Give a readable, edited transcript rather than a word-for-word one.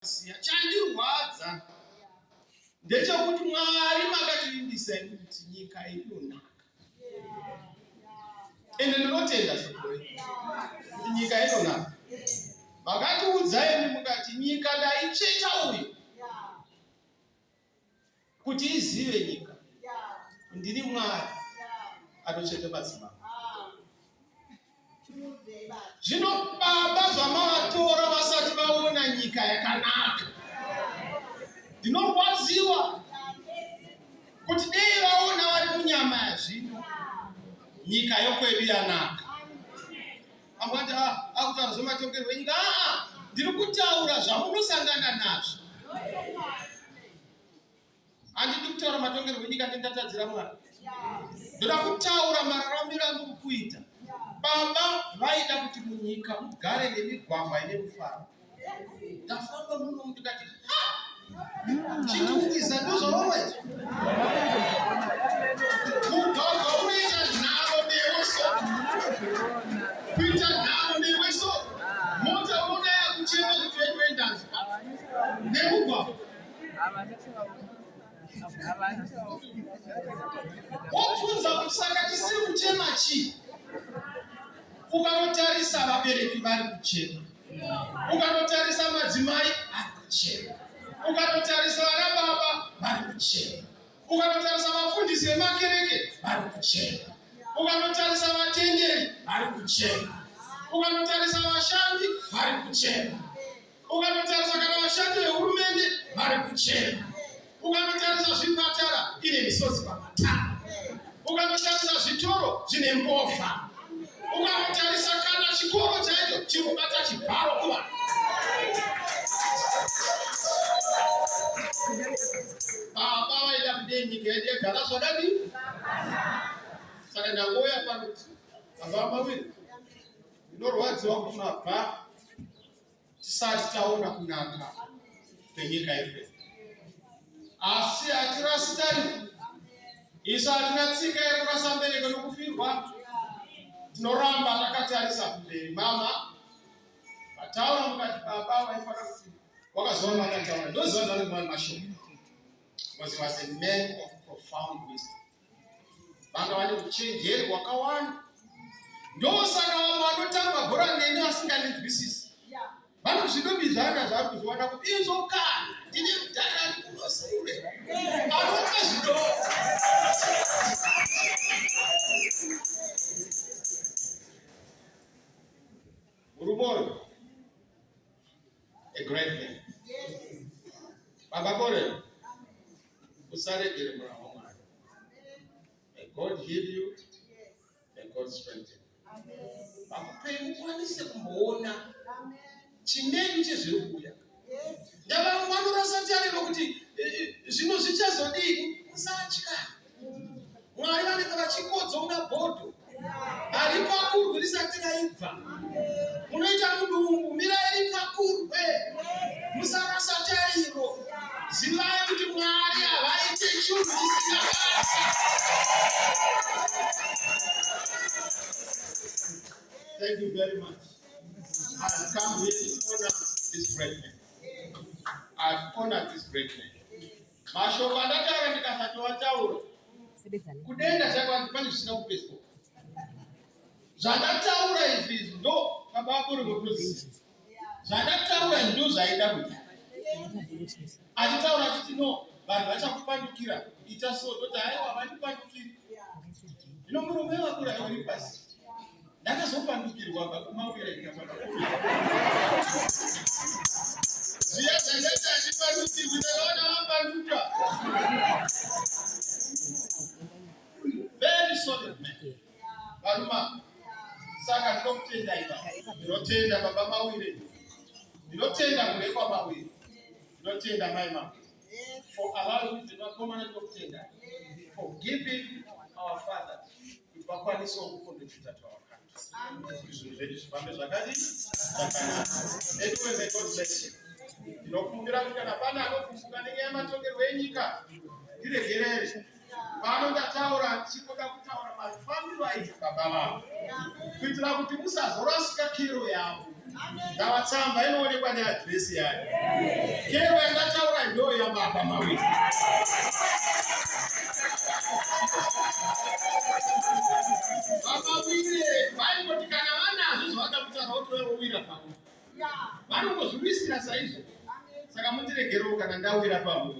chandirwadza ndechekuti Mwari makativimbisa kuti nyika inonaka. Ende ndinotenda kuti nyika inonaka. Makatiudza imi mukati nyika ndaicheta uyu kuti izive nyika ndiri Mwari anochete madzimambo. Zvino baba zvamavatora vasati vaona nyika yakanaka, ndinorwadziwa kuti dei vaona vari munyama yazvino nyika yokwedu yanaka. Amwati akutaura zvematongerwo enyika, ndiri kutaura zvamunosangana nazvo. Handidi kutaura matongerwo enyika ndendatadzira Mwari. Ndoda kutaura mararamiro andiri kuita. Baba vaida kuti munyika mugare nemigwagwa ine mufaro. Ndafamba muno ndikati chitukwisa ndozvavawaita. Mugwagwa unoita nharo neweso, kuita nharo neweso. Mota unoda yakuchema kuti vetuendanzi nemugwagwa. Wobvunza kuti saka tisiri kuchema chii? Ukanotarisa vabereki vari kuchema, ukanotarisa madzimai ari kuchema, ukanotarisa vana baba vari kuchema, ukanotarisa vafundisi vemakereke vari kuchema, ukanotarisa vatenderi vari kuchema, ukanotarisa vashandi vari kuchema, ukanotarisa kana vashandi vehurumende vari kuchema, ukanotarisa zvipatara ine misodzi pamatara, ukanotarisa zvitoro zvine mbovha, ukanotarisa kana chikoro chaicho chirikubata chibharo kuva. Baba vaida kudei nyika yedu yagara zvakadii? Saka ndangouya panoti baba mawiri ndinorwadziwa kuti mabva tisati taona kunaka kwenyika yedu. Asi hatirasi tariko. Isu hatina tsika yekurasa mbereko nokufirwa. Tinoramba takatarisa kumberi. Mama vataura mukati baba vaifana kuti wakazoona vakataura ndoziva ndari mwana mashoko. Because he was a man of profound wisdom. Vanga vane uchenjeri hwakawanda. Ndosaka vamwe vanotamba bhora nene vasinganzwisisi. Vanozvinombidzana zvari kuzoona kuti izokana ndine mudhara ari kunosure anopa zvidoko. Urumoro, a great man. Baba Bore, usaregere mwana wa Mwari. May God heal you. May God strengthen you. Bakupe mukwanise kumboona chimedu chezviri kuuya. Ndava vanorasa tariro kuti zvino zvichazodii? Musatya. Mwari vanenge vachikodza bhodho ari pakuru risati raibva. Munoita mudumbu mirai pakuru. Musarasa tariro. Zivai kuti Mwari havaite chinhu chisingakasi. Thank you very much. I've come here to honor this great man. I've honored this great man. Mashoko andataura ndikasatoataura. Kudenda chako pane zvisina kupeswa. Zvandataura izvi ndo baba kuri kuziva. Zvandataura ndo zvaida kuti. Achitaura achiti no, vanhu vachakupandukira. Ita so kuti haiwa vandipandukiri. Zvino murume wakura uri pasi. Ndakazopandukirwa pakumawira ndikapandukira. Zviya zvandati handipandukirwi ndakaona vapanduka. Very solid man. Varuma, saka ndinokutenda iva. Ndinotenda baba mawire. Ndinotenda murekwa mawire. Ndinotenda mai mama. For allowing the woman ndinokutenda. For giving our father. Kuti vakwanise kukondedzera wakati. Izvi zvedu zvifambe zvakadii? Zvakanaka. Anyway, may God bless you. Ndinokumbira kuti kana pana anofunga nenyaya yematongerwo enyika, ndiregerere. Pano ndataura ndichikoda kutaura mafambiro aita baba vavo. Kuitira kuti musazorasika kero yavo. Ndawatsamba inoonekwa neadresi yayo. Kero yandataura ndo yababa mawiri. Baba wire, vaingoti kana vanazvo zvavakakutaura kuti wewe wira pamwe. Vanongozviwisira saizvo. Saka mundiregerewo kana ndawira pamwe.